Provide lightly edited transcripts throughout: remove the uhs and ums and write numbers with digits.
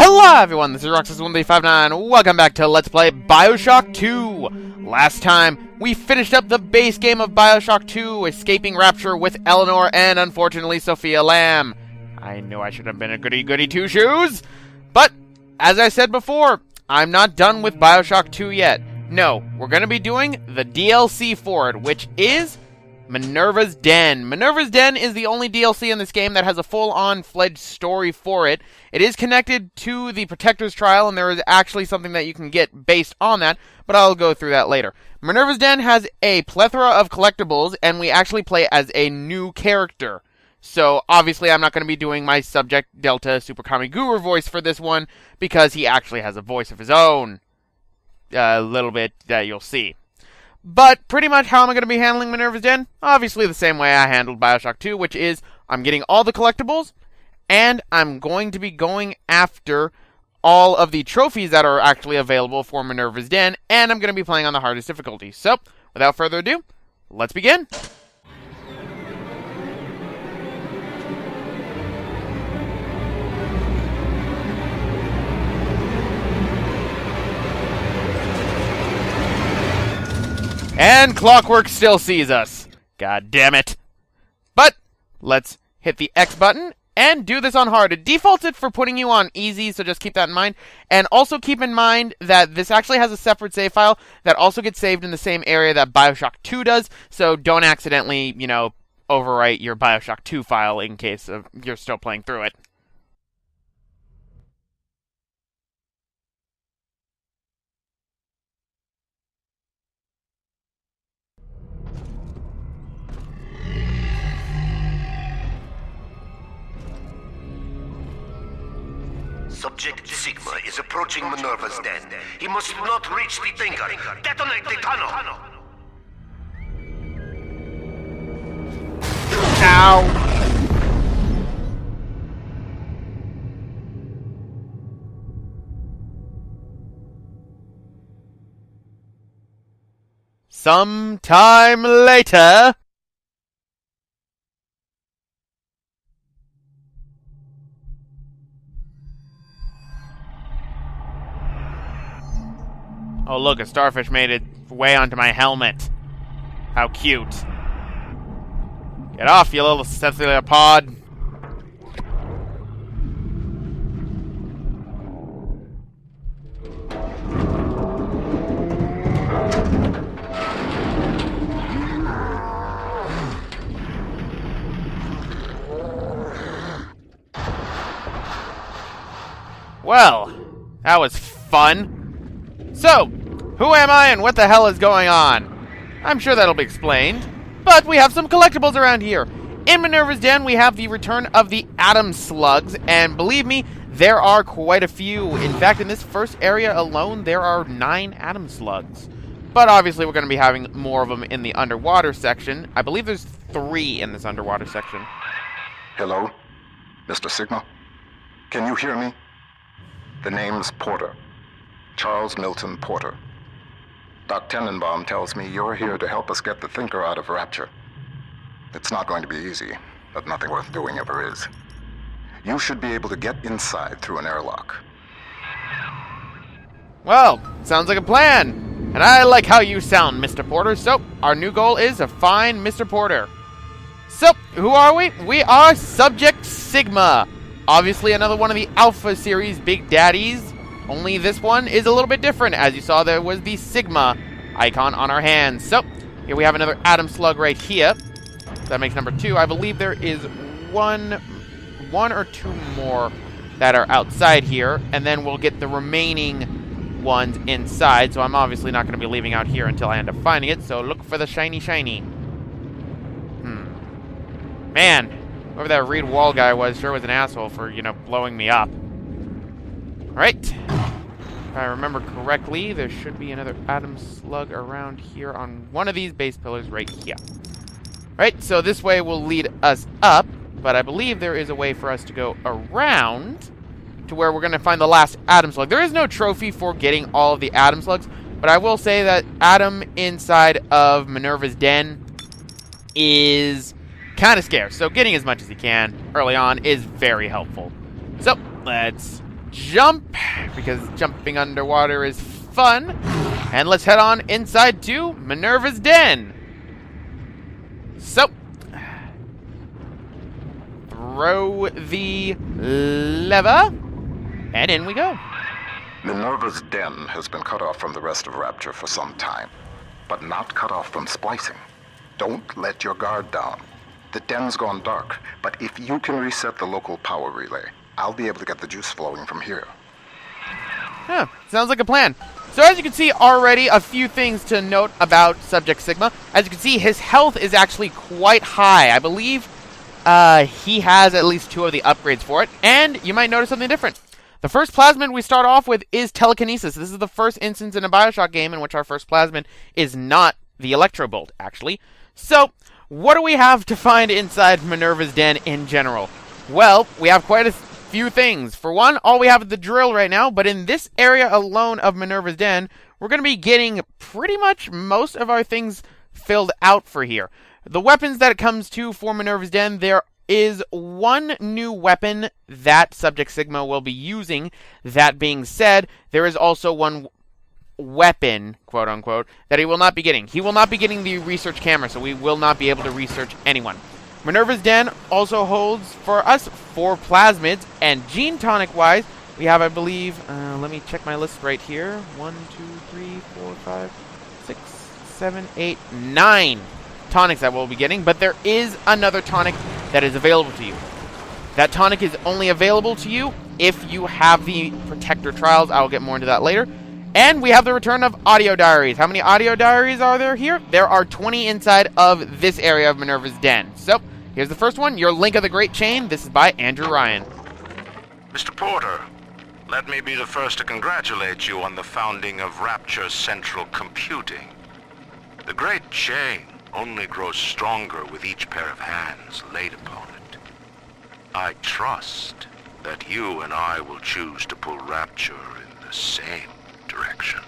Hello everyone, this is Roxas1359. Welcome back to Let's Play BioShock 2. Last time, we finished up the base game of BioShock 2, escaping Rapture with Eleanor and, unfortunately, Sophia Lamb. I knew I should have been a goody-goody two-shoes, but, as I said before, I'm not done with BioShock 2 yet. No, we're going to be doing the DLC for it, which is Minerva's Den. Minerva's Den is the only DLC in this game that has a full-on fledged story for it. It is connected to the Protector's Trial, and there is actually something that you can get based on that, but I'll go through that later. Minerva's Den has a plethora of collectibles, and we actually play as a new character. So, obviously, I'm not going to be doing my Subject Delta Super Kamiguru voice for this one, because he actually has a voice of his own. A little bit that you'll see. But pretty much how am I going to be handling Minerva's Den? Obviously the same way I handled BioShock 2, which is I'm getting all the collectibles, and I'm going to be going after all of the trophies that are actually available for Minerva's Den, and I'm going to be playing on the hardest difficulty. So, without further ado, let's begin! And Clockwork still sees us. God damn it. But, let's hit the X button and do this on hard. It defaults it for putting you on easy, so just keep that in mind. And also keep in mind that this actually has a separate save file that also gets saved in the same area that BioShock 2 does, so don't accidentally, overwrite your BioShock 2 file in case you're still playing through it. Subject Sigma is approaching Minerva's Den. He must not reach the thinker. Detonate the tunnel! Ow! Sometime later... Oh look, a starfish made its way onto my helmet. How cute. Get off, you little cephalopod. Well, that was fun. So, who am I and what the hell is going on? I'm sure that'll be explained, but we have some collectibles around here. In Minerva's Den, we have the return of the Atom Slugs, and believe me, there are quite a few. In fact, in this first area alone, there are 9 Atom Slugs. But obviously, we're going to be having more of them in the underwater section. I believe there's 3 in this underwater section. Hello? Mr. Sigma? Can you hear me? The name's Porter. Charles Milton Porter. Doc Tenenbaum tells me you're here to help us get the Thinker out of Rapture. It's not going to be easy, but nothing worth doing ever is. You should be able to get inside through an airlock. Well, sounds like a plan. And I like how you sound, Mr. Porter. So, our new goal is to find Mr. Porter. So, who are we? We are Subject Sigma. Obviously, another one of the Alpha series Big Daddies. Only this one is a little bit different. As you saw, there was the Sigma icon on our hands. So, here we have another Atom Slug right here. That makes number 2. I believe there is one or two more that are outside here. And then we'll get the remaining ones inside. So I'm obviously not going to be leaving out here until I end up finding it. So look for the shiny. Man, whoever that Reed Wall guy was sure was an asshole for, blowing me up. Alright. If I remember correctly, there should be another Atom Slug around here on one of these base pillars right here. Right, so this way will lead us up, but I believe there is a way for us to go around to where we're going to find the last Atom Slug. There is no trophy for getting all of the Atom Slugs, but I will say that Atom inside of Minerva's Den is kind of scarce, so getting as much as you can early on is very helpful. So, let's jump, because jumping underwater is fun. And let's head on inside to Minerva's den. So, throw the lever, and in we go. Minerva's den has been cut off from the rest of Rapture for some time, but not cut off from splicing. Don't let your guard down. The den's gone dark, but if you can reset the local power relay, I'll be able to get the juice flowing from here. Huh, sounds like a plan. So as you can see already, a few things to note about Subject Sigma. As you can see, his health is actually quite high. I believe he has at least 2 of the upgrades for it, and you might notice something different. The first plasmid we start off with is telekinesis. This is the first instance in a BioShock game in which our first plasmid is not the Electro Bolt, actually. So, what do we have to find inside Minerva's den in general? Well, we have quite a few things. For one, all we have is the drill right now, but in this area alone of Minerva's den, we're going to be getting pretty much most of our things filled out for here. The weapons that it comes to for Minerva's den, there is one new weapon that Subject Sigma will be using. That being said, there is also one weapon, quote unquote, that he will not be getting. He will not be getting the research camera, so we will not be able to research anyone. Minerva's den also holds for us 4 plasmids, and gene tonic wise, we have, I believe, let me check my list right here. 1, 2, 3, 4, 5, 6, 7, 8, 9 tonics that we'll be getting, but there is another tonic that is available to you. That tonic is only available to you if you have the Protector trials. I'll get more into that later. And we have the return of audio diaries. How many audio diaries are there here? There are 20 inside of this area of Minerva's den. So, here's the first one, your Link of the Great Chain. This is by Andrew Ryan. Mr. Porter, let me be the first to congratulate you on the founding of Rapture Central Computing. The Great Chain only grows stronger with each pair of hands laid upon it. I trust that you and I will choose to pull Rapture in the same direction.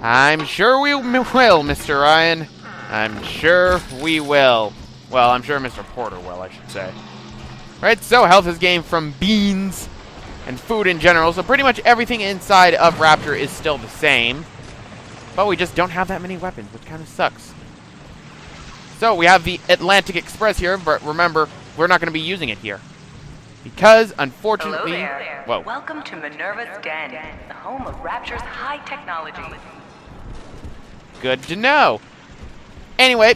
I'm sure we will, Mr. Ryan. I'm sure we will. Well, I'm sure Mr. Porter will, I should say. Right, so health is gained from beans and food in general, so pretty much everything inside of Rapture is still the same. But we just don't have that many weapons, which kind of sucks. So we have the Atlantic Express here, but remember, we're not going to be using it here. Because, unfortunately... Hello there. Whoa. Welcome to Minerva's Den, the home of Rapture's high technology. Good to know. Anyway,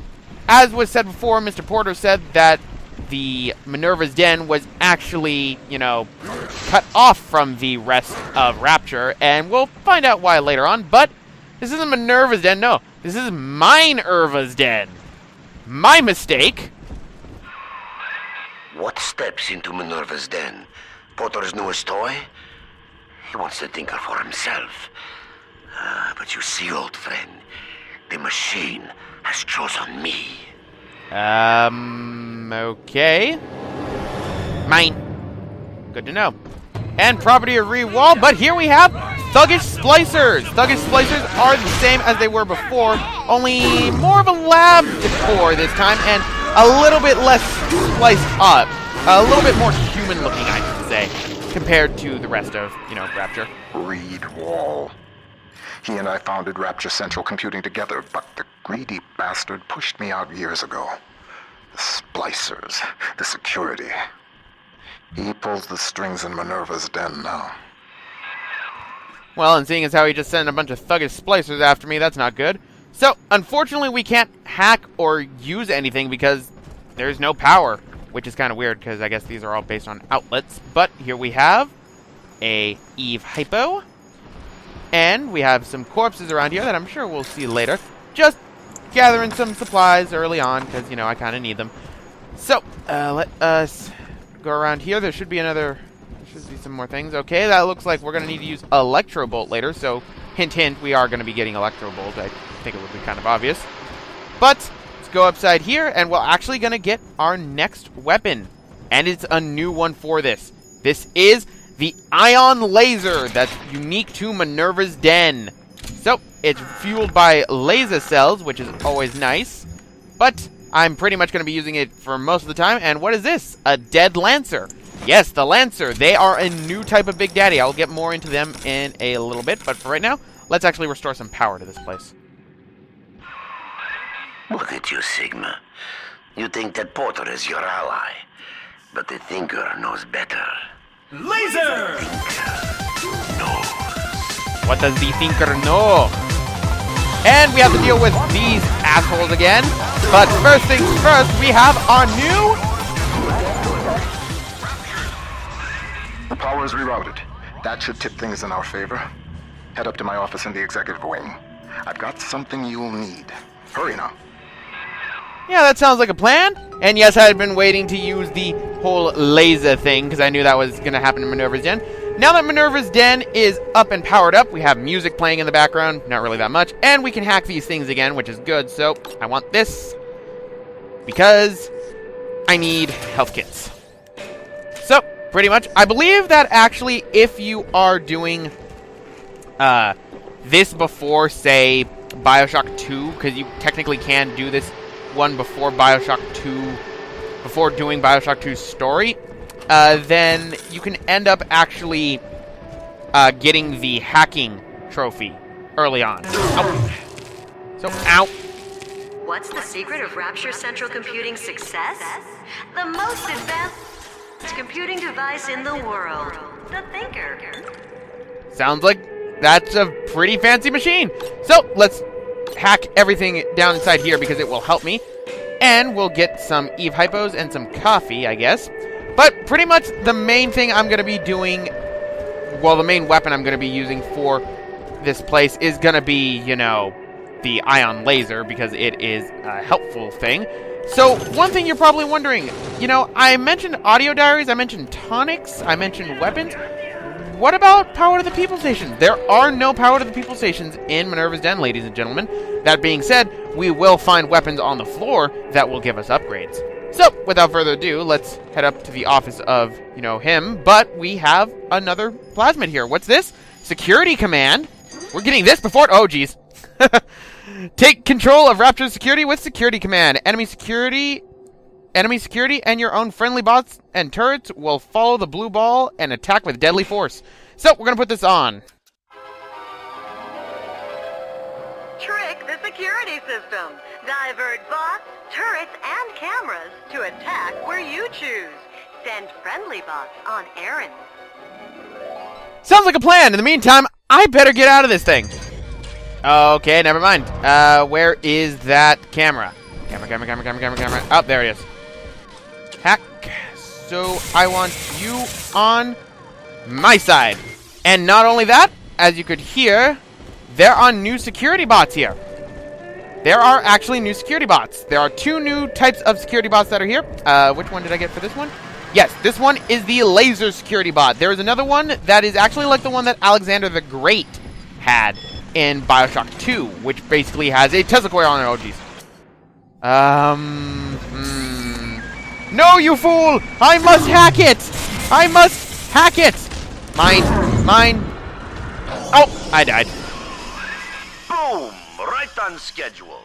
as was said before, Mr. Porter said that the Minerva's Den was actually, you know, cut off from the rest of Rapture, and we'll find out why later on, but this isn't Minerva's Den, no. This is Minerva's Den. My mistake. What steps into Minerva's den? Porter's newest toy? He wants the Tinker for himself. But you see, old friend, the machine has chosen me. Okay. Mine. Good to know. And property of Rewall, but here we have Thuggish Splicers. Thuggish Splicers are the same as they were before, only more of a lab decor this time, and a little bit less spliced up. A little bit more human looking, I should say, compared to the rest of, you know, Rapture. Reed Wall. He and I founded Rapture Central Computing together, but the greedy bastard pushed me out years ago. The splicers, the security. He pulls the strings in Minerva's den now. Well, and seeing as how he just sent a bunch of thuggish splicers after me, that's not good. So, unfortunately, we can't hack or use anything because there's no power, which is kind of weird because I guess these are all based on outlets. But here we have a Eve Hypo, and we have some corpses around here that I'm sure we'll see later. Just gathering some supplies early on because, you know, I kind of need them. So, let us go around here. There should be some more things. Okay, that looks like we're going to need to use Electro Bolt later, so hint, hint, we are going to be getting Electro Bolt. I think it would be kind of obvious. But let's go upside here, and we're actually going to get our next weapon. And it's a new one for this. This is the Ion Laser that's unique to Minerva's Den. So, it's fueled by laser cells, which is always nice. But I'm pretty much going to be using it for most of the time. And what is this? A Dead Lancer. Yes, the Lancer. They are a new type of Big Daddy. I'll get more into them in a little bit, but for right now, let's actually restore some power to this place. Look at you, Sigma. You think that Porter is your ally, but the Thinker knows better. Laser! What does the Thinker know? And we have to deal with these assholes again. But first things first, we have our new... The power is rerouted. That should tip things in our favor. Head up to my office in the executive wing. I've got something you'll need. Hurry now. Yeah, that sounds like a plan. And yes, I had been waiting to use the whole laser thing because I knew that was going to happen in Minerva's Den. Now that Minerva's Den is up and powered up, we have music playing in the background, not really that much, and we can hack these things again, which is good. So I want this because I need health kits. So pretty much, I believe that actually if you are doing this before, say, BioShock 2, because you technically can do this one before BioShock 2, before doing BioShock 2's story, then you can end up actually getting the hacking trophy early on. Ow. So, ow. What's the secret of Rapture Central Computing's success? The most advanced computing device in the world. The Thinker. Sounds like that's a pretty fancy machine. So, let's hack everything down inside here because it will help me. And we'll get some Eve Hypos and some coffee, I guess. But pretty much the main thing I'm going to be doing, well, the main weapon I'm going to be using for this place is going to be, you know, the ion laser because it is a helpful thing. So, one thing you're probably wondering, you know, I mentioned audio diaries, I mentioned tonics, I mentioned weapons. What about power to the people stations? There are no power to the people stations in Minerva's Den, ladies and gentlemen. That being said, we will find weapons on the floor that will give us upgrades. So, without further ado, let's head up to the office of, you know, him. But we have another plasmid here. What's this? Security command. We're getting this before... Oh, geez. Take control of Rapture's security with security command. Enemy security and your own friendly bots and turrets will follow the blue ball and attack with deadly force. So, we're going to put this on. Trick the security system. Divert bots, turrets, and cameras to attack where you choose. Send friendly bots on errands. Sounds like a plan. In the meantime, I better get out of this thing. Okay, never mind. Where is that camera? Camera. Oh, there it is. Hack. So, I want you on my side. And not only that, as you could hear, there are new security bots here. There are actually new security bots. There are two new types of security bots that are here. Which one did I get for this one? Yes, this one is the laser security bot. There is another one that is actually like the one that Alexander the Great had in BioShock 2, which basically has a Tesla coil on it. Oh, jeez. No, you fool! I must hack it! I must hack it! Mine. Oh, I died. Boom! Right on schedule.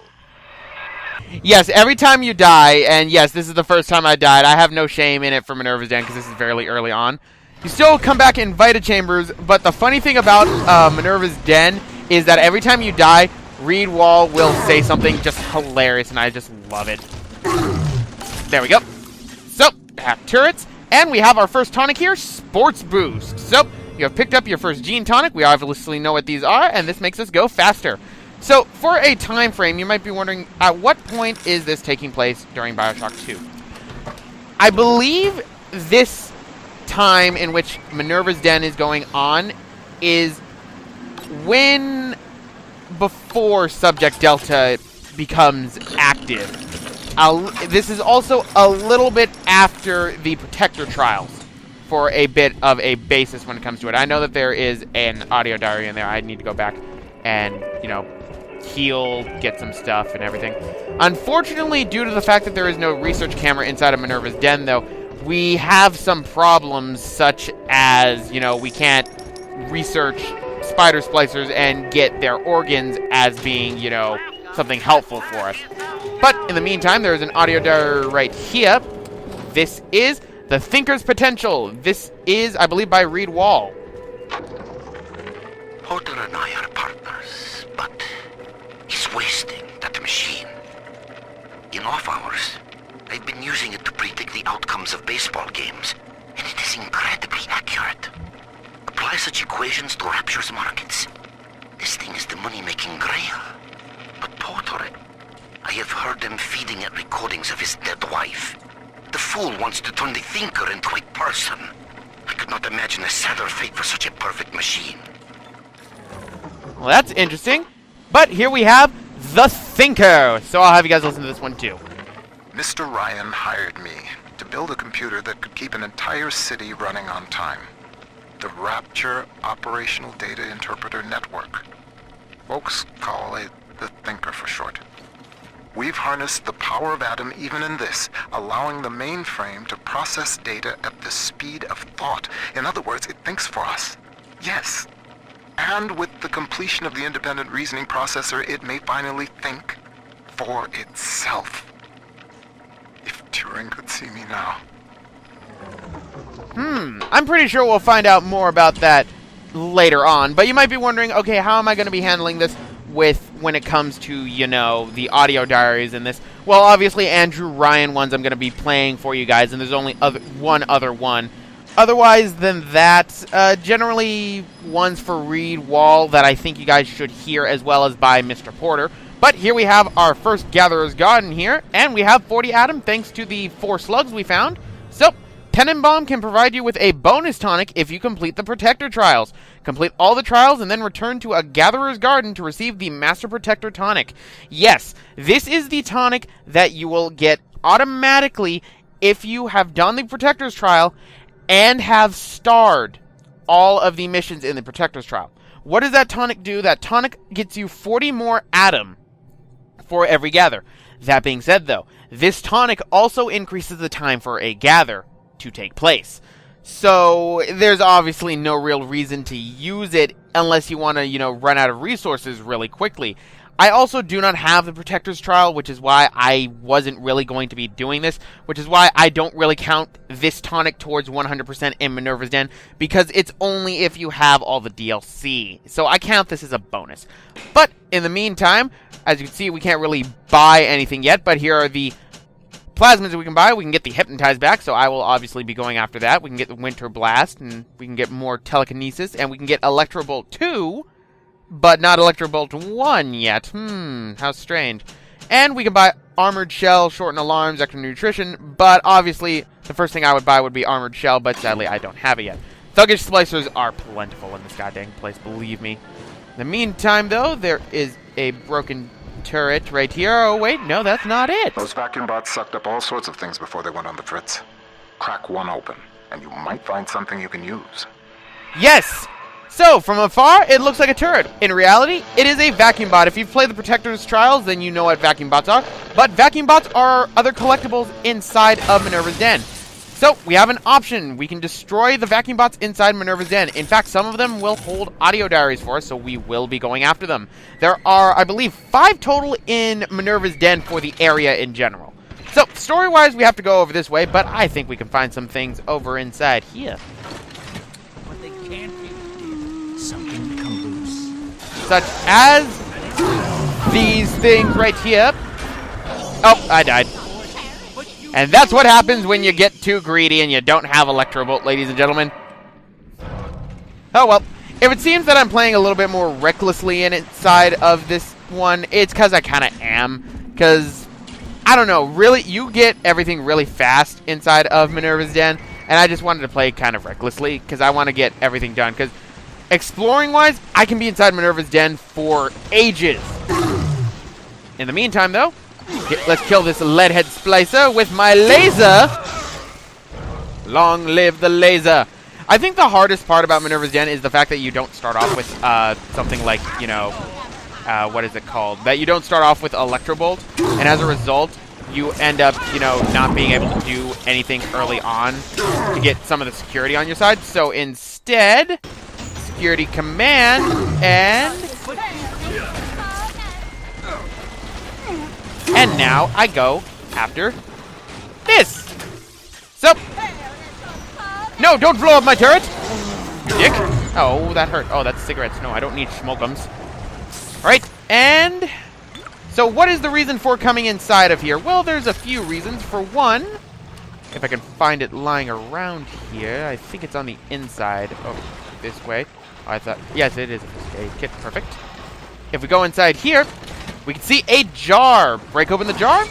Yes, every time you die, and yes, this is the first time I died, I have no shame in it for Minerva's Den because this is fairly early on. You still come back in Vita Chambers, but the funny thing about Minerva's Den is that every time you die, Reed Wall will say something just hilarious, and I just love it. There we go. So, hack turrets, and we have our first tonic here, Sports Boost. So, you have picked up your first gene tonic. We obviously know what these are, and this makes us go faster. So, for a time frame, you might be wondering, at what point is this taking place during BioShock 2? I believe this time in which Minerva's Den is going on is when before Subject Delta becomes active. This is also a little bit after the Protector trials for a bit of a basis when it comes to it. I know that there is an audio diary in there. I need to go back and, you know, heal, get some stuff and everything. Unfortunately, due to the fact that there is no research camera inside of Minerva's Den, though, we have some problems such as, you know, we can't research spider splicers and get their organs as being, you know, something helpful for us. But in the meantime, there is an audio diary right here. This is The Thinker's Potential. This is, I believe, by Reed Wall. Porter and I are partners, but he's wasting that machine. In off hours, I've been using it to predict the outcomes of baseball games, and it is incredibly accurate. Apply such equations to Rapture's markets. This thing is the money-making grail. But Porter, I have heard them feeding it recordings of his dead wife. The fool wants to turn the Thinker into a person. I could not imagine a sadder fate for such a perfect machine. Well, that's interesting. But here we have The Thinker. So I'll have you guys listen to this one too. Mr. Ryan hired me to build a computer that could keep an entire city running on time. The Rapture Operational Data Interpreter Network. Folks call it the Thinker for short. We've harnessed the power of Adam even in this, allowing the mainframe to process data at the speed of thought. In other words, it thinks for us. Yes. And with the completion of the independent reasoning processor, it may finally think for itself. If Turing could see me now. I'm pretty sure we'll find out more about that later on, but you might be wondering, okay, how am I going to be handling this when it comes to, the audio diaries in this? Well, obviously, Andrew Ryan ones I'm going to be playing for you guys, and there's only one other one. Otherwise than that, generally ones for Reed Wall that I think you guys should hear, as well as by Mr. Porter. But here we have our first Gatherer's Garden here, and we have 40 Atom thanks to the 4 slugs we found. So, Tenenbaum can provide you with a bonus tonic if you complete the Protector trials. Complete all the trials and then return to a Gatherer's Garden to receive the Master Protector tonic. Yes, this is the tonic that you will get automatically if you have done the Protector's trial and have starred all of the missions in the Protector's trial. What does that tonic do? That tonic gets you 40 more Atom for every gather. That being said, though, this tonic also increases the time for a gather to take place. So there's obviously no real reason to use it unless you want to, run out of resources really quickly. I also do not have the Protector's Trial, which is why I wasn't really going to be doing this, which is why I don't really count this tonic towards 100% in Minerva's Den, because it's only if you have all the DLC. So I count this as a bonus. But in the meantime, as you can see, we can't really buy anything yet, but here are the plasmids that we can buy. We can get the Hypnotize back, so I will obviously be going after that. We can get the Winter Blast, and we can get more Telekinesis, and we can get Electrobolt 2, but not Electrobolt 1 yet. How strange. And we can buy Armored Shell, Shorten Alarms, Extra Nutrition, but obviously the first thing I would buy would be Armored Shell, but sadly I don't have it yet. Thuggish Splicers are plentiful in this goddamn place, believe me. In the meantime, though, there is a broken turret right here. Oh, wait, no, that's not it. Those vacuum bots sucked up all sorts of things before they went on the fritz. Crack one open, and you might find something you can use. Yes! So, from afar, it looks like a turret. In reality, it is a vacuum bot. If you've played the Protector's Trials, then you know what vacuum bots are. But vacuum bots are other collectibles inside of Minerva's Den. So, we have an option. We can destroy the vacuum bots inside Minerva's Den. In fact, some of them will hold audio diaries for us, so we will be going after them. There are, I believe, 5 total in Minerva's Den for the area in general. So, story-wise, we have to go over this way, but I think we can find some things over inside here. What they can't do, something come loose. Such as these things right here. Oh, I died. And that's what happens when you get too greedy and you don't have Electrobolt, ladies and gentlemen. Oh well. If it seems that I'm playing a little bit more recklessly inside of this one, it's because I kind of am. Because, I don't know, really, you get everything really fast inside of Minerva's Den. And I just wanted to play kind of recklessly because I want to get everything done. Because exploring-wise, I can be inside Minerva's Den for ages. In the meantime, though, let's kill this leadhead splicer with my laser. Long live the laser. I think the hardest part about Minerva's Den is the fact that you don't start off with something like, what is it called? That you don't start off with Electrobolt. And as a result, you end up, not being able to do anything early on to get some of the security on your side. So instead, security command and now I go after this. So, No, don't blow up my turret! You dick. Oh, that hurt. Oh, that's cigarettes. No, I don't need smokums. Alright, and... So what is the reason for coming inside of here? Well, there's a few reasons. For one, if I can find it lying around here, I think it's on the inside. Oh, this way. Oh, I thought... Yes, it is a first aid kit. Perfect. If we go inside here, we can see a jar. Break open the jar,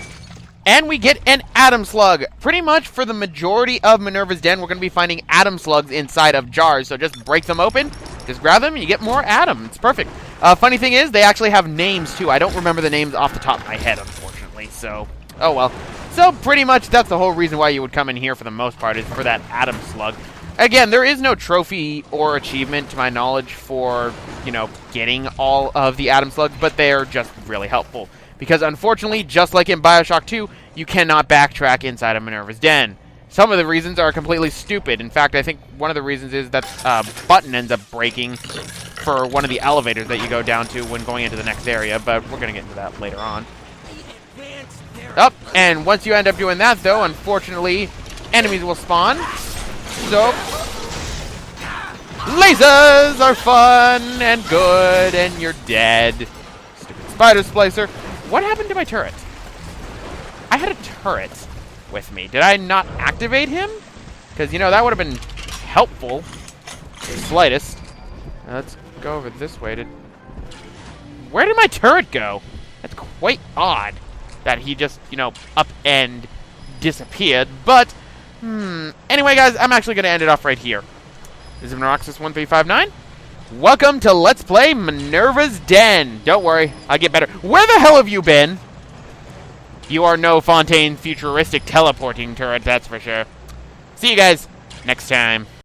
and we get an atom slug. Pretty much for the majority of Minerva's Den, we're going to be finding atom slugs inside of jars. So just break them open, just grab them, and you get more atom. It's perfect. Funny thing is, they actually have names, too. I don't remember the names off the top of my head, unfortunately. So, oh well. So pretty much that's the whole reason why you would come in here for the most part, is for that atom slug. Again, there is no trophy or achievement, to my knowledge, for, you know, getting all of the atom slugs, but they are just really helpful. Because, unfortunately, just like in BioShock 2, you cannot backtrack inside of Minerva's Den. Some of the reasons are completely stupid. In fact, I think one of the reasons is that button ends up breaking for one of the elevators that you go down to when going into the next area, but we're going to get into that later on. Oh, and once you end up doing that, though, unfortunately, enemies will spawn. So, lasers are fun and good, and you're dead. Stupid spider splicer. What happened to my turret? I had a turret with me. Did I not activate him? Because, you know, that would have been helpful. The slightest. Let's go over this way. Where did my turret go? That's quite odd that he just, you know, up and disappeared. But, anyway, guys, I'm actually going to end it off right here. This is Minoxus1359. Welcome to Let's Play Minerva's Den. Don't worry, I get better. Where the hell have you been? You are no Fontaine futuristic teleporting turret, that's for sure. See you guys next time.